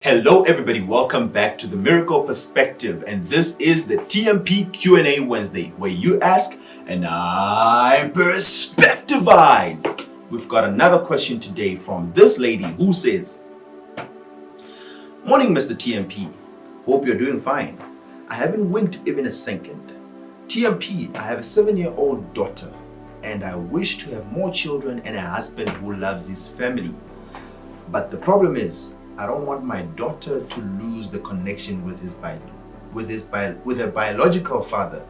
Hello everybody, welcome back to the Miracle Perspective, and this is the TMP Q&A Wednesday where you ask and I perspectivize. We've got another question today from this lady who says, "Morning Mr. TMP, hope you're doing fine. I haven't winked even a second. TMP, I have a 7-year-old daughter and I wish to have more children and a husband who loves his family. But the problem is, I don't want my daughter to lose the connection with her biological father,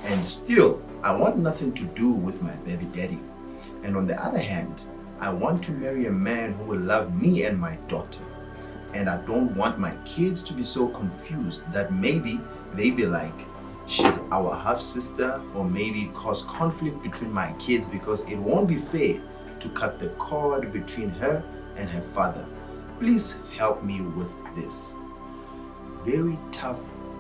and still I want nothing to do with my baby daddy. And on the other hand, I want to marry a man who will love me and my daughter. And I don't want my kids to be so confused that maybe they be like, she's our half sister, or maybe cause conflict between my kids because it won't be fair to cut the cord between her and her father. Please help me with this." Very tough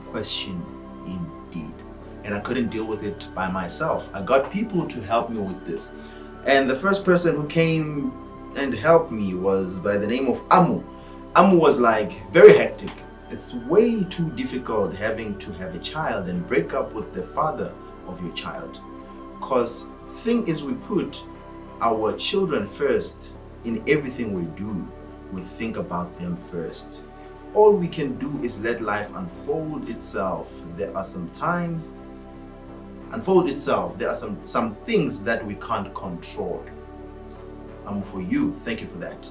question indeed. And I couldn't deal with it by myself. I got people to help me with this. And the first person who came and helped me was by the name of Amu. Amu was like, very hectic. It's way too difficult having to have a child and break up with the father of your child. Cause thing is, we put our children first in everything we do. We think about them first. All we can do is let life unfold itself. There are some things that we can't control. For you, thank you for that.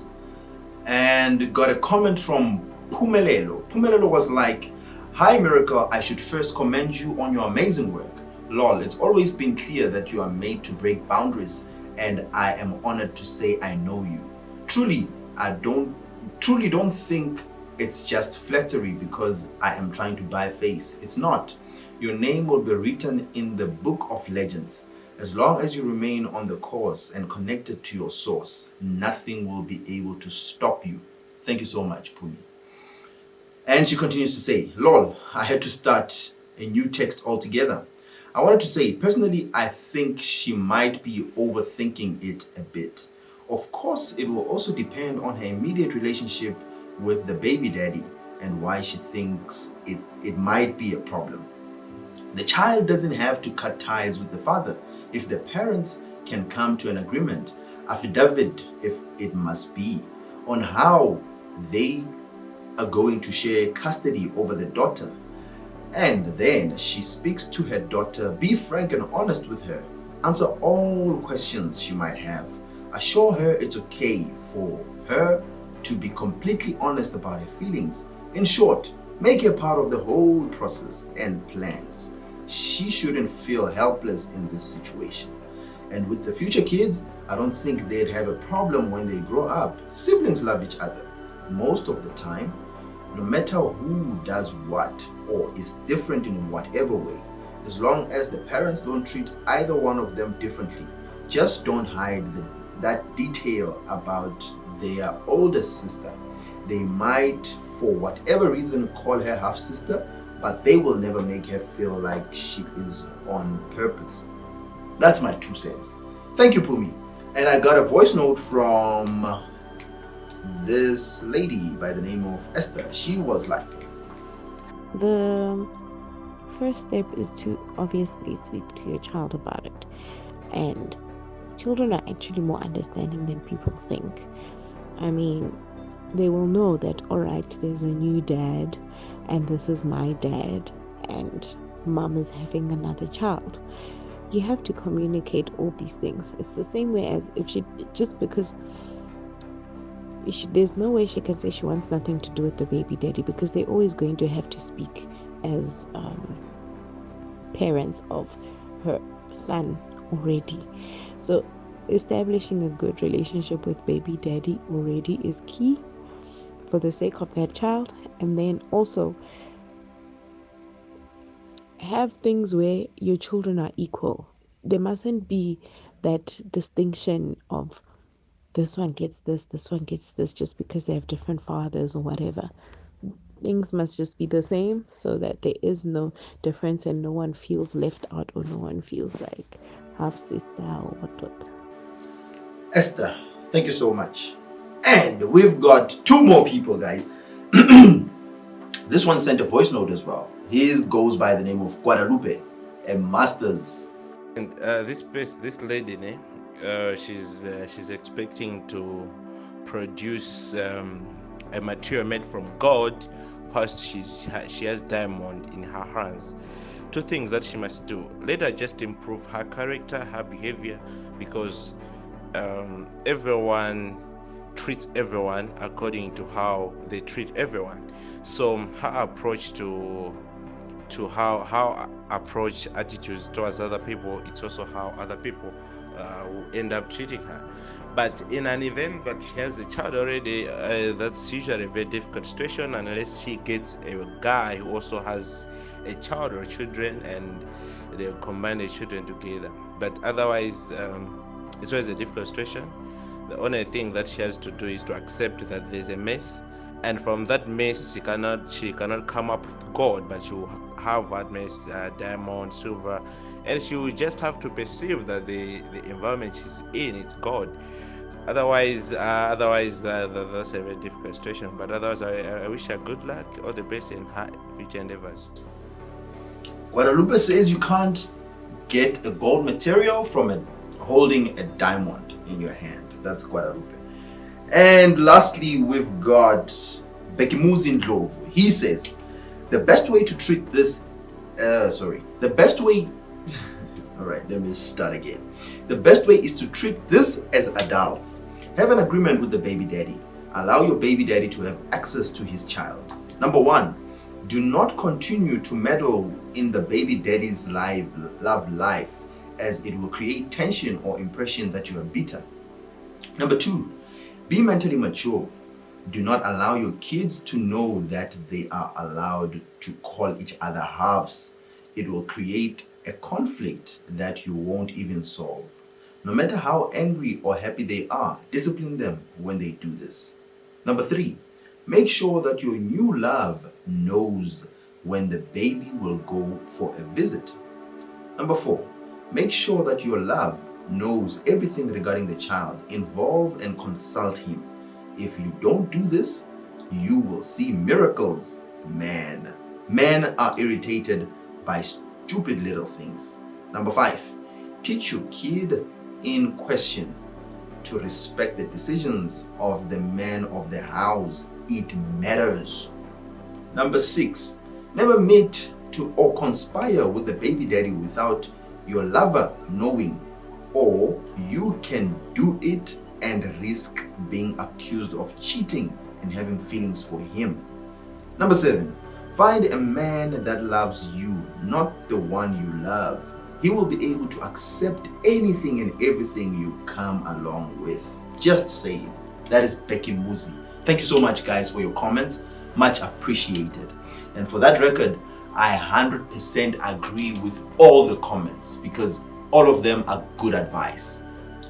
And got a comment from Pumelelo. Pumelelo was like, "Hi Miracle, I should first commend you on your amazing work. Lol, it's always been clear that you are made to break boundaries, and I am honored to say I know you. I truly don't think it's just flattery because I am trying to buy face. It's not. Your name will be written in the book of legends. As long as you remain on the course and connected to your source, nothing will be able to stop you. Thank you so much, Pumi." And she continues to say, "Lol, I had to start a new text altogether. I wanted to say, personally, I think she might be overthinking it a bit. Of course, it will also depend on her immediate relationship with the baby daddy and why she thinks it might be a problem. The child doesn't have to cut ties with the father if the parents can come to an agreement, affidavit if it must be, on how they are going to share custody over the daughter. And then she speaks to her daughter, be frank and honest with her, answer all questions she might have. Assure her it's okay for her to be completely honest about her feelings. In short, make her part of the whole process and plans. She shouldn't feel helpless in this situation. And with the future kids, I don't think they'd have a problem when they grow up. Siblings love each other most of the time, no matter who does what or is different in whatever way. As long as the parents don't treat either one of them differently. Just don't hide that detail about their older sister. They might, for whatever reason, call her half sister, but they will never make her feel like she is on purpose." That's my 2 cents. Thank you, Pumi. And I got a voice note from this lady by the name of Esther. She was like, The first step is to obviously speak to your child about it. And children are actually more understanding than people think. I mean, they will know that, all right, there's a new dad and this is my dad and mom is having another child. You have to communicate all these things. It's the same way as if she, just because there's no way she can say she wants nothing to do with the baby daddy, because they're always going to have to speak as parents of her son already. So establishing a good relationship with baby daddy already is key for the sake of that child. And then also have things where your children are equal. There mustn't be that distinction of this one gets this one gets this, just because they have different fathers or whatever. Things must just be the same so that there is no difference and no one feels left out or no one feels like half sister or what. Esther, thank you so much. And we've got 2 more people, guys. This one sent a voice note as well. He goes by the name of Guadalupe, a master's. And this lady, she's expecting to produce a material made from gold, whilst she has diamond in her hands. Two things that she must do: let her just improve her character, her behavior, because everyone treats everyone according to how they treat everyone. So her approach to how approach attitudes towards other people, it's also how other people will end up treating her. But in an event that she has a child already, that's usually a very difficult situation unless she gets a guy who also has a child or children, and they combine the children together. But otherwise, it's always a difficult situation. The only thing that she has to do is to accept that there's a mess, and from that mess she cannot come up with gold, but she will have that mess, diamond, silver, and she will just have to perceive that the environment she's in, it's gold. Otherwise, that's a very difficult situation. But otherwise, I wish her good luck, all the best in her future endeavors. Guadalupe says you can't get a gold material from holding a diamond in your hand. That's Guadalupe. And lastly, we've got Bekimuzi Ndlovu. He says the best way to treat this, the best way, all right, let me start again. The best way is to treat this as adults. Have an agreement with the baby daddy. Allow your baby daddy to have access to his child. Number one, do not continue to meddle in the baby daddy's love life, as it will create tension or impression that you are bitter. Number two, be mentally mature. Do not allow your kids to know that they are allowed to call each other halves. It will create a conflict that you won't even solve. No matter how angry or happy they are, discipline them when they do this. Number three, make sure that your new love knows when the baby will go for a visit. Number four, make sure that your love knows everything regarding the child. Involve and consult him. If you don't do this, you will see miracles. Men are irritated by stupid little things. Number five, teach your kid in question to respect the decisions of the man of the house. It matters. Number six, never meet to or conspire with the baby daddy without your lover knowing, or you can do it and risk being accused of cheating and having feelings for him. Number seven, find a man that loves you, not the one you love. He will be able to accept anything and everything you come along with. Just saying. That is Bekimuzi. Thank you so much, guys, for your comments. Much appreciated. And for that record, I 100% agree with all the comments, because all of them are good advice.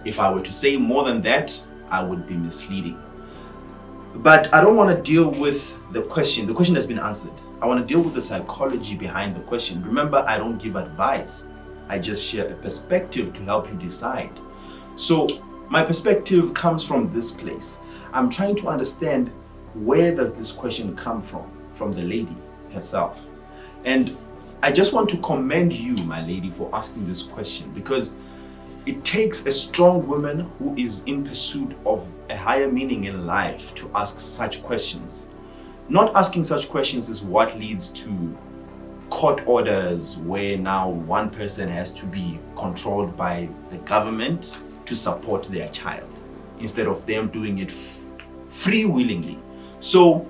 If I were to say more than that, I would be misleading. But I don't want to deal with the question. The question has been answered. I want to deal with the psychology behind the question. Remember, I don't give advice. I just share a perspective to help you decide. So my perspective comes from this place. I'm trying to understand, where does this question come from the lady herself. And I just want to commend you, my lady, for asking this question, because it takes a strong woman who is in pursuit of a higher meaning in life to ask such questions. Not asking such questions is what leads to court orders where now one person has to be controlled by the government to support their child, instead of them doing it free willingly. So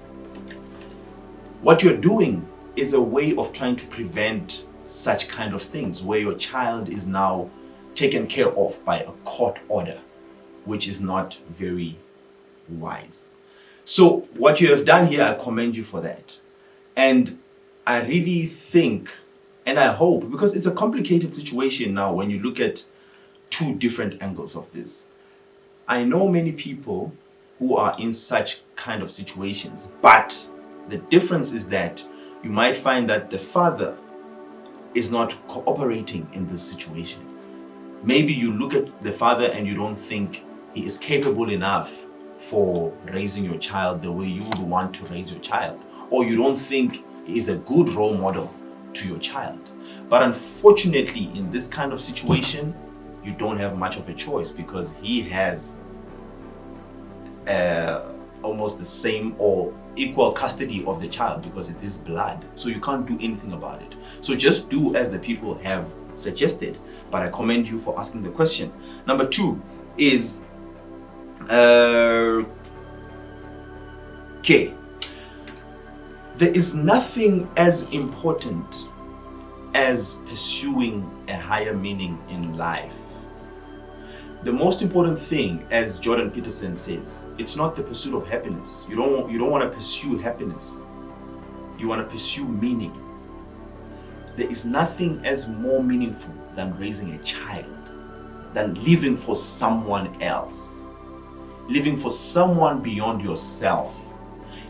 what you're doing is a way of trying to prevent such kind of things, where your child is now taken care of by a court order, which is not very wise. So what you have done here, I commend you for that. And I really think, and I hope, because it's a complicated situation now when you look at two different angles of this. I know many people who are in such kind of situations, but the difference is that you might find that the father is not cooperating in this situation. Maybe you look at the father and you don't think he is capable enough for raising your child the way you would want to raise your child, or you don't think is a good role model to your child. But unfortunately, in this kind of situation, you don't have much of a choice, because he has almost the same or equal custody of the child, because it is blood. So you can't do anything about it. So just do as the people have suggested. But I commend you for asking the question. Number 2 is okay. There is nothing as important as pursuing a higher meaning in life. The most important thing, as Jordan Peterson says, it's not the pursuit of happiness. You don't want to pursue happiness. You want to pursue meaning. There is nothing as more meaningful than raising a child, than living for someone else, living for someone beyond yourself.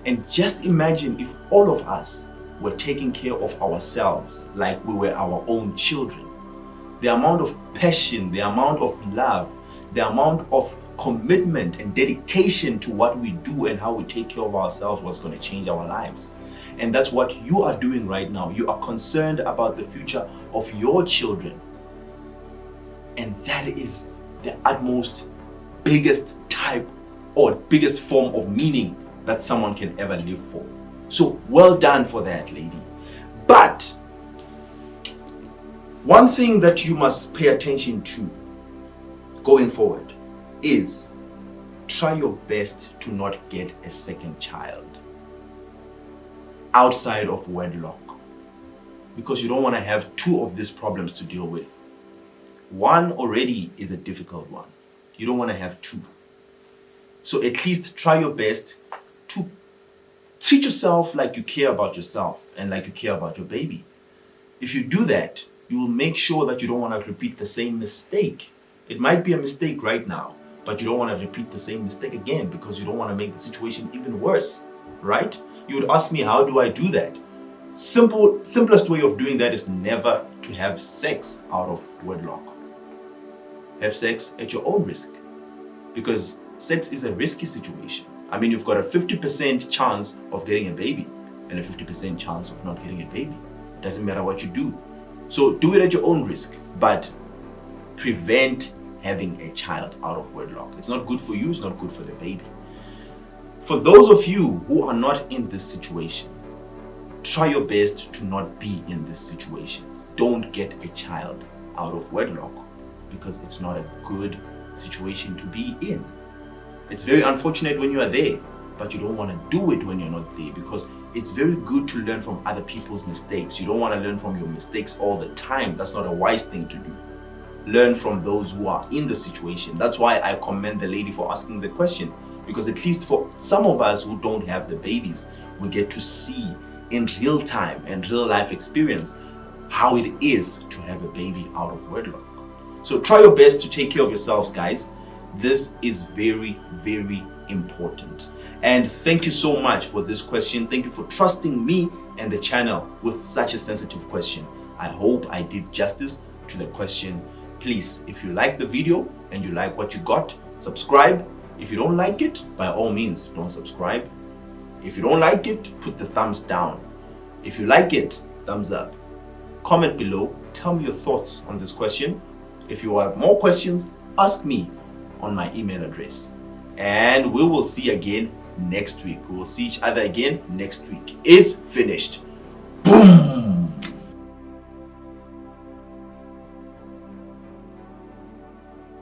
And just imagine if all of us were taking care of ourselves like we were our own children. The amount of passion, the amount of love, the amount of commitment and dedication to what we do and how we take care of ourselves was going to change our lives. And that's what you are doing right now. You are concerned about the future of your children. And that is the utmost, biggest type or biggest form of meaning that someone can ever live for. So well done for that, lady. But one thing that you must pay attention to going forward is try your best to not get a second child outside of wedlock, because you don't want to have 2 of these problems to deal with. One already is a difficult one. You don't want to have 2. So at least try your best to treat yourself like you care about yourself and like you care about your baby. If you do that, you will make sure that you don't want to repeat the same mistake. It might be a mistake right now, but you don't want to repeat the same mistake again, because you don't want to make the situation even worse, right? You would ask me, how do I do that? Simplest way of doing that is never to have sex out of wedlock. Have sex at your own risk, because sex is a risky situation. I mean, you've got a 50% chance of getting a baby and a 50% chance of not getting a baby. Doesn't matter what you do. So do it at your own risk, but prevent having a child out of wedlock. It's not good for you, it's not good for the baby. For those of you who are not in this situation, try your best to not be in this situation. Don't get a child out of wedlock, because it's not a good situation to be in. It's very unfortunate when you are there, but you don't want to do it when you're not there, because it's very good to learn from other people's mistakes. You don't want to learn from your mistakes all the time. That's not a wise thing to do. Learn from those who are in the situation. That's why I commend the lady for asking the question, because at least for some of us who don't have the babies, we get to see in real time and real life experience how it is to have a baby out of wedlock. So try your best to take care of yourselves, guys. This is very, very important. And thank you so much for this question. Thank you for trusting me and the channel with such a sensitive question. I hope I did justice to the question. Please, if you like the video and you like what you got, subscribe. If you don't like it, by all means, don't subscribe. If you don't like it, put the thumbs down. If you like it, thumbs up. Comment below, tell me your thoughts on this question. If you have more questions, ask me on my email address. And we will see again next week. We will see each other again next week. It's finished. Boom!